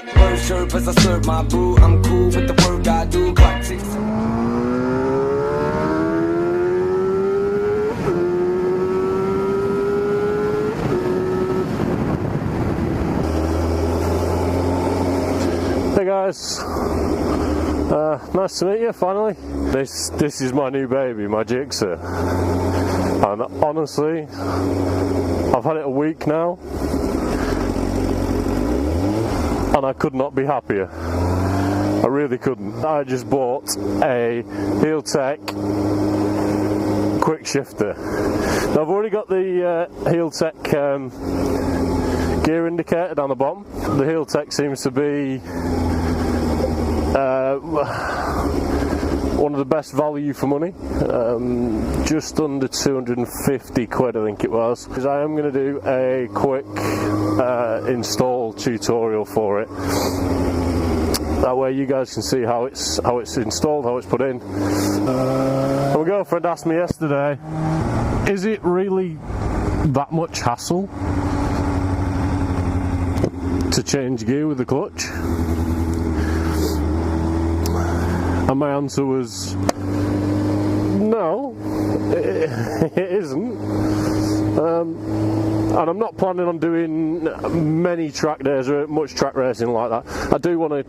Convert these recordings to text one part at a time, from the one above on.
Bird chirp as I serve my brew. I'm cool with the work I do. Clock ticks. Hey guys, nice to meet you finally. This is my new baby, my Gixxer, and honestly, I've had it a week now, and I could not be happier. I really couldn't. I just bought a Heeltech Quickshifter. Now I've already got the Heeltech gear indicator down the bottom. The Heeltech seems to be one of the best value for money, just under 250 quid I think it was. Because I am going to do a quick install tutorial for it. That way you guys can see how it's installed, how it's put in. My girlfriend asked me yesterday, is it really that much hassle to change gear with the clutch? And my answer was no, it isn't. And I'm not planning on doing many track days or much track racing like that. I do want to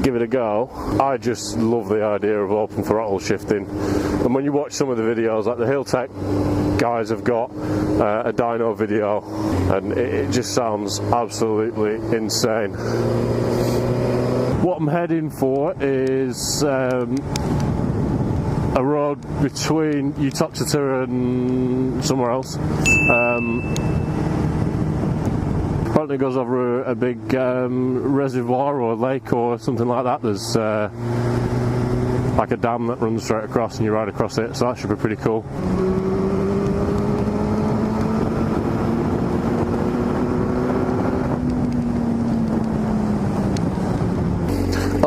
give it a go. I just love the idea of open throttle shifting. And when you watch some of the videos, like the Heeltech guys have got a dyno video, and it just sounds absolutely insane. What I'm heading for is a road between Uttoxeter and somewhere else. Apparently it goes over a big reservoir or lake or something like that. There's like a dam that runs straight across and you ride across it, so that should be pretty cool.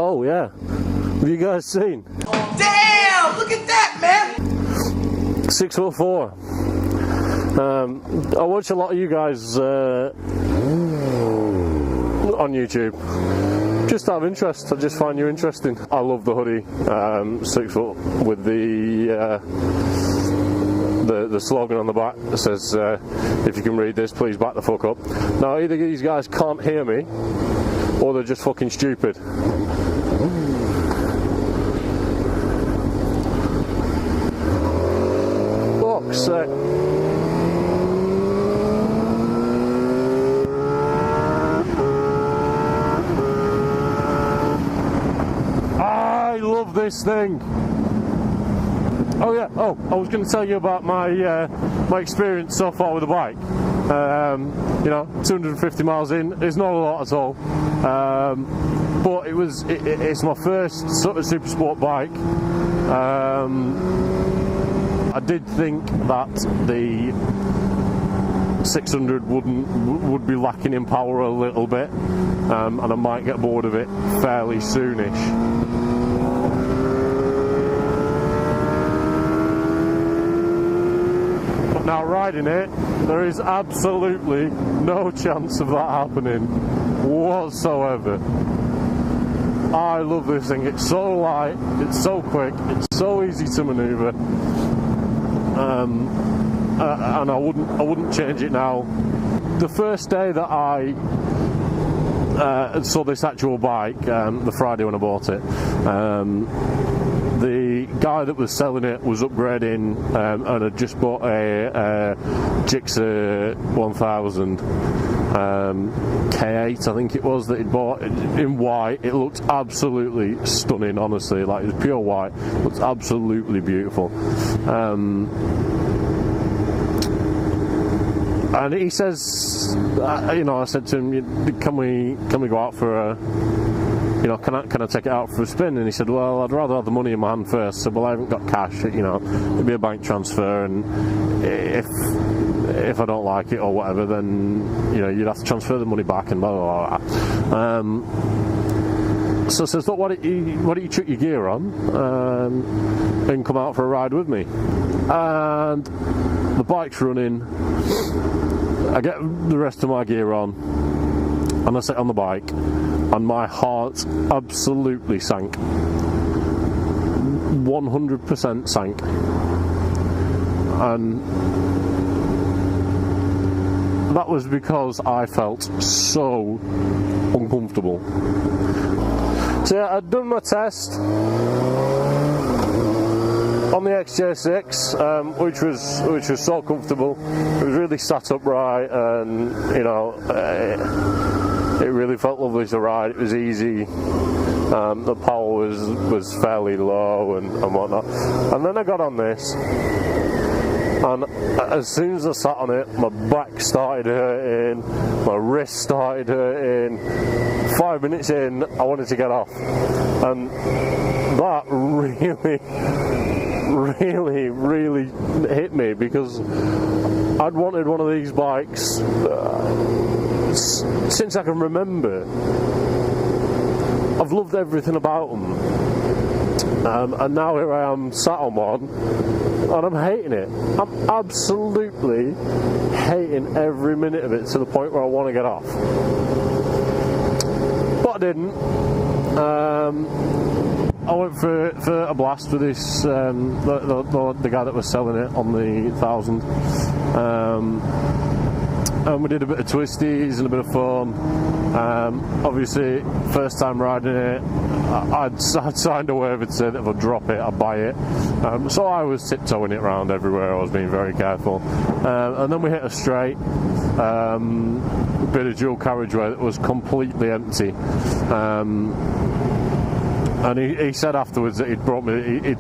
Oh yeah, have you guys seen? Damn! Look at that, man! 604. I watch a lot of you guys on YouTube. Just out of interest, I just find you interesting. I love the hoodie, 6 foot with the slogan on the back that says, if you can read this, please back the fuck up. Now either these guys can't hear me, or they're just fucking stupid. Fuck's sake. I love this thing. Oh yeah, I was going to tell you about my my experience so far with the bike. You know, 250 miles in is not a lot at all, but it's my first sort of super sport bike. I did think that the 600 would be lacking in power a little bit, and I might get bored of it fairly soonish. But now riding it, there is absolutely no chance of that happening whatsoever. I love this thing. It's so light, it's so quick, it's so easy to manoeuvre, and I wouldn't change it now. The first day that I saw this actual bike, the Friday when I bought it, the guy that was selling it was upgrading and had just bought a Gixxer 1000 K5 I think it was that he'd bought in white. It looked absolutely stunning, honestly. Like, it was pure white, it looked absolutely beautiful. And he says, you know, I said to him, can we go out for a, you know, can I take it out for a spin? And he said, well, I'd rather have the money in my hand first. So, well, I haven't got cash, you know, it'd be a bank transfer, and if I don't like it or whatever, then, you know, you'd have to transfer the money back and blah blah blah. So I says, look, why don't you chuck your gear on and come out for a ride with me? And the bike's running. I get the rest of my gear on, and I sit on the bike, and my heart absolutely sank. 100% sank. And that was because I felt so uncomfortable. So yeah, I'd done my test on the XJ6, which was so comfortable. It was really sat upright, and you know, it really felt lovely to ride. It was easy. The power was fairly low and whatnot. And then I got on this, and as soon as I sat on it, my back started hurting, my wrist started hurting. 5 minutes in, I wanted to get off, and that really hit me, because I'd wanted one of these bikes since I can remember. I've loved everything about them, and now here I am sat on one, and I'm hating it. I'm absolutely hating every minute of it, to the point where I want to get off. But I didn't. I went for a blast with this, the guy that was selling it on the 1000. And we did a bit of twisties and a bit of fun. Obviously, first time riding it, I'd signed a waiver to say that if I drop it, I'd buy it. So I was tiptoeing it around everywhere. I was being very careful. And then we hit a straight, a bit of dual carriageway that was completely empty. And he said afterwards that he'd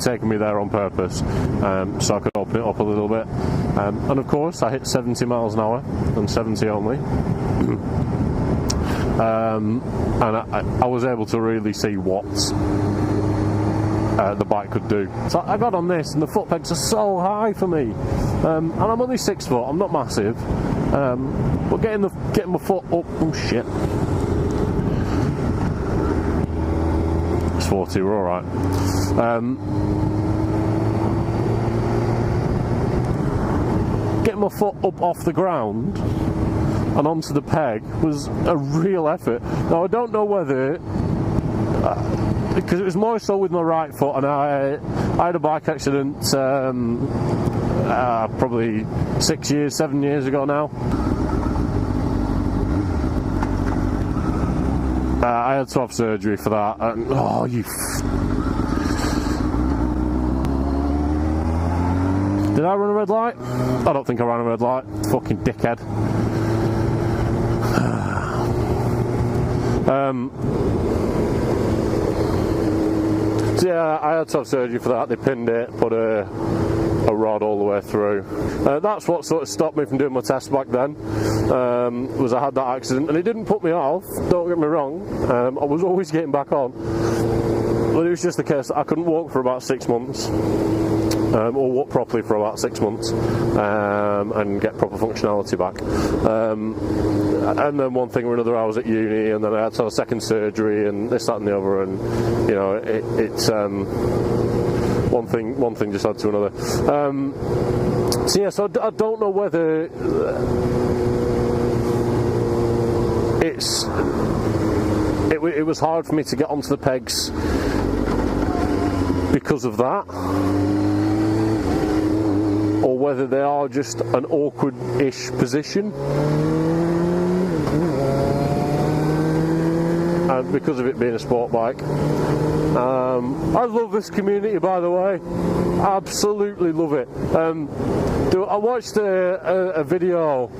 taken me there on purpose, so I could open it up a little bit. And of course, I hit 70 miles an hour, and 70 only. And I was able to really see what the bike could do. So I got on this, and the foot pegs are so high for me. And I'm only 6 foot. I'm not massive, but getting my foot up. Oh shit! 40, we're alright. Getting my foot up off the ground and onto the peg was a real effort. Now, I don't know whether, because it was more so with my right foot, and I had a bike accident probably 7 years ago now. I had to have surgery for that, and oh, you did I run a red light? I don't think I ran a red light. Fucking dickhead. So yeah, I had to have surgery for that. They pinned it, put a rod all the way through. That's what sort of stopped me from doing my test back then, was I had that accident, and it didn't put me off, don't get me wrong. I was always getting back on, but it was just the case that I couldn't walk for about 6 months, or walk properly for about 6 months, and get proper functionality back. And then one thing or another, I was at uni, and then I had to have a second surgery, and this, that and the other, and you know, it's one thing just led to another. So yeah, so I don't know whether it was hard for me to get onto the pegs because of that, or whether they are just an awkward-ish position. And because of it being a sport bike. I love this community, by the way. Absolutely love it. I watched a video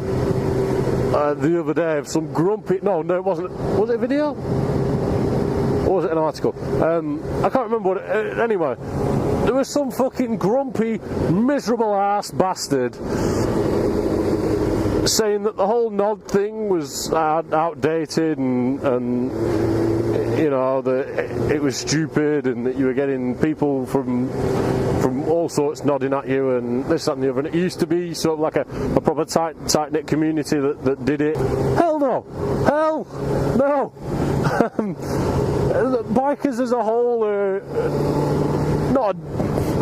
the other day of some grumpy... No, it wasn't. Was it a video? Or was it an article? I can't remember what it... Anyway, there was some fucking grumpy, miserable ass bastard saying that the whole nod thing was outdated, and you know, that it was stupid, and that you were getting people from all sorts nodding at you, and this, that and the other, and it used to be sort of like a proper tight-knit community that did it. Hell no! Hell no! Bikers as a whole are not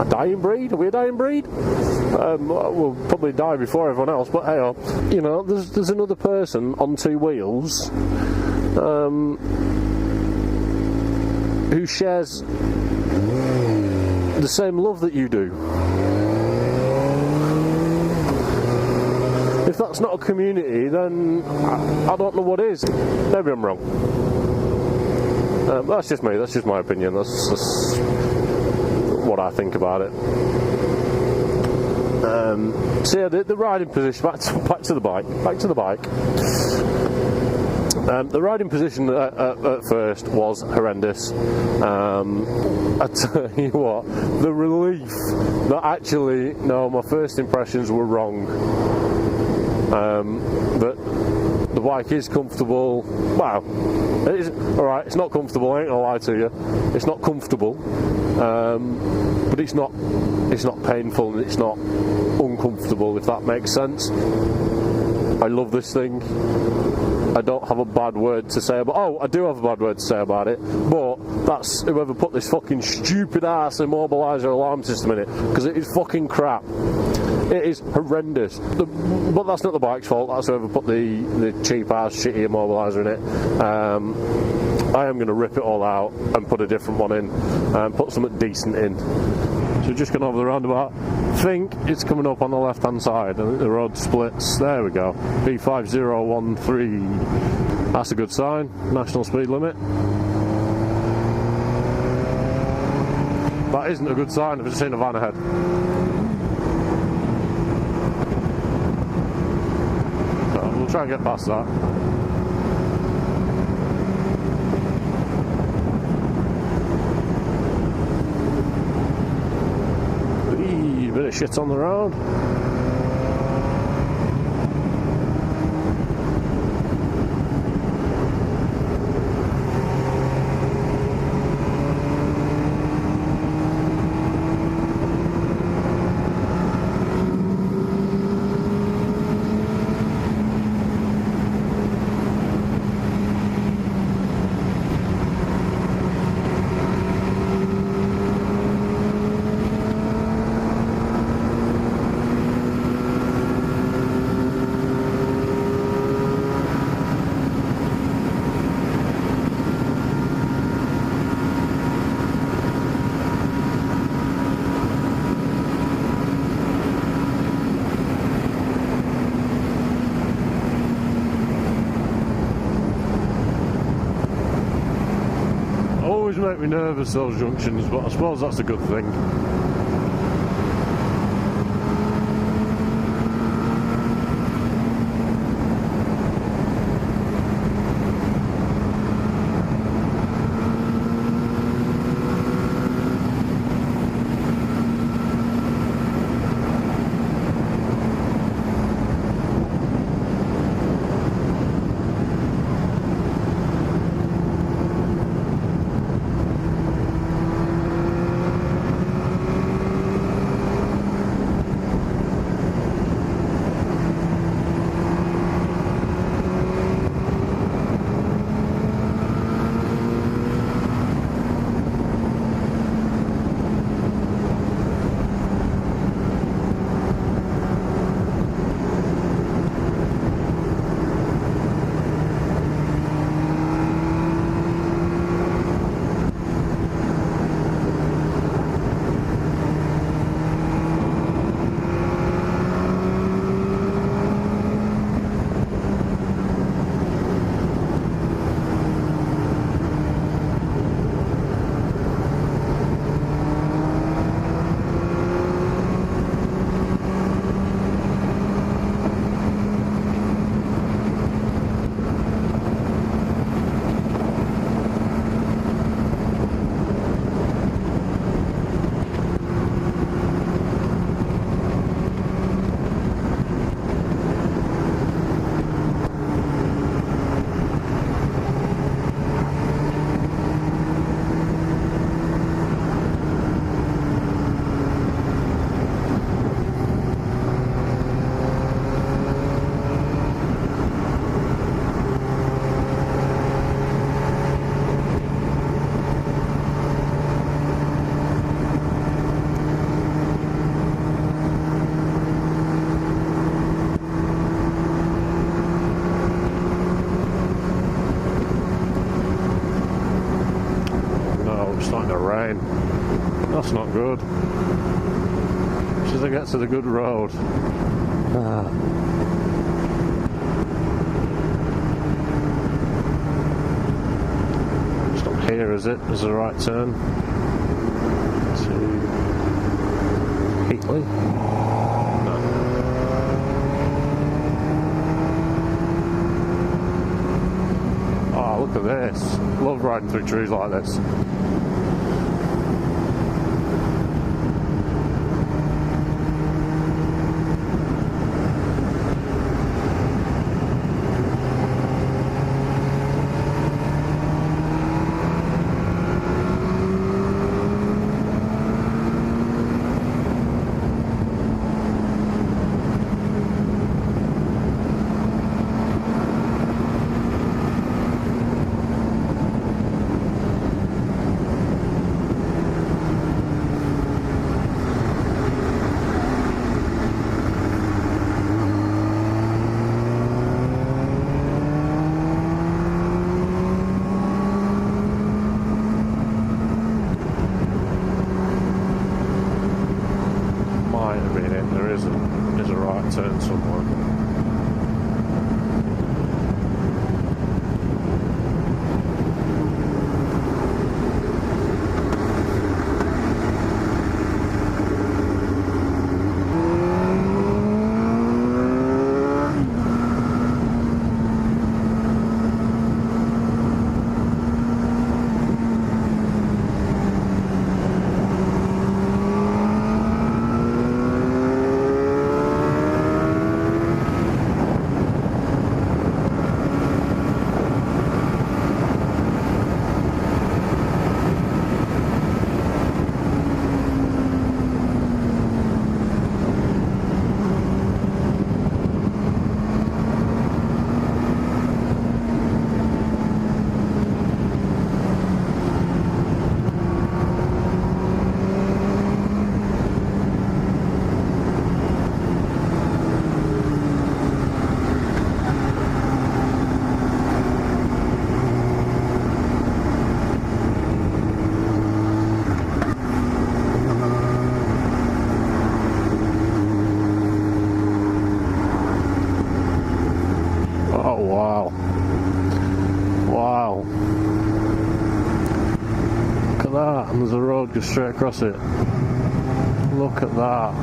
a dying breed. Are we a dying breed? We'll probably die before everyone else, but hey, you know, there's another person on 2 wheels who shares the same love that you do. If that's not a community, then I don't know what is. Maybe I'm wrong. That's just me, that's just my opinion, that's what I think about it. So yeah, the riding position, back to the bike. The riding position at first was horrendous. I tell you what, the relief that actually, no, my first impressions were wrong. That the bike is comfortable. Wow, it is, alright, it's not comfortable, I ain't gonna lie to you. It's not comfortable, but it's not painful and it's not uncomfortable, if that makes sense. I love this thing. I don't have a bad word to say about. Oh, I do have a bad word to say about it, but that's whoever put this fucking stupid ass immobiliser alarm system in it, because it is fucking crap. It is horrendous. But that's not the bike's fault. That's whoever put the cheap ass shitty immobiliser in it. I am going to rip it all out and put a different one in and put something decent in. So just going over the roundabout. I think it's coming up on the left hand side. I think the road splits. There we go. B5013. That's a good sign. National speed limit. That isn't a good sign if it's seen a van ahead. So we'll try and get past that. Bit of shit on the road. Always make me nervous, those junctions, but I suppose that's a good thing. starting to rain. That's not good. Just as I get to the good road. Stop here, is it? Is the right turn to Heatley? No. Oh, look at this. Love riding through trees like this. There's a right turn somewhere. Oh wow. Wow. Look at that, and there's a road goes straight across it. Look at that.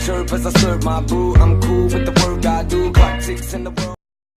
Shirt as I serve my brew. I'm cool with the work I do. Clock ticks in the world.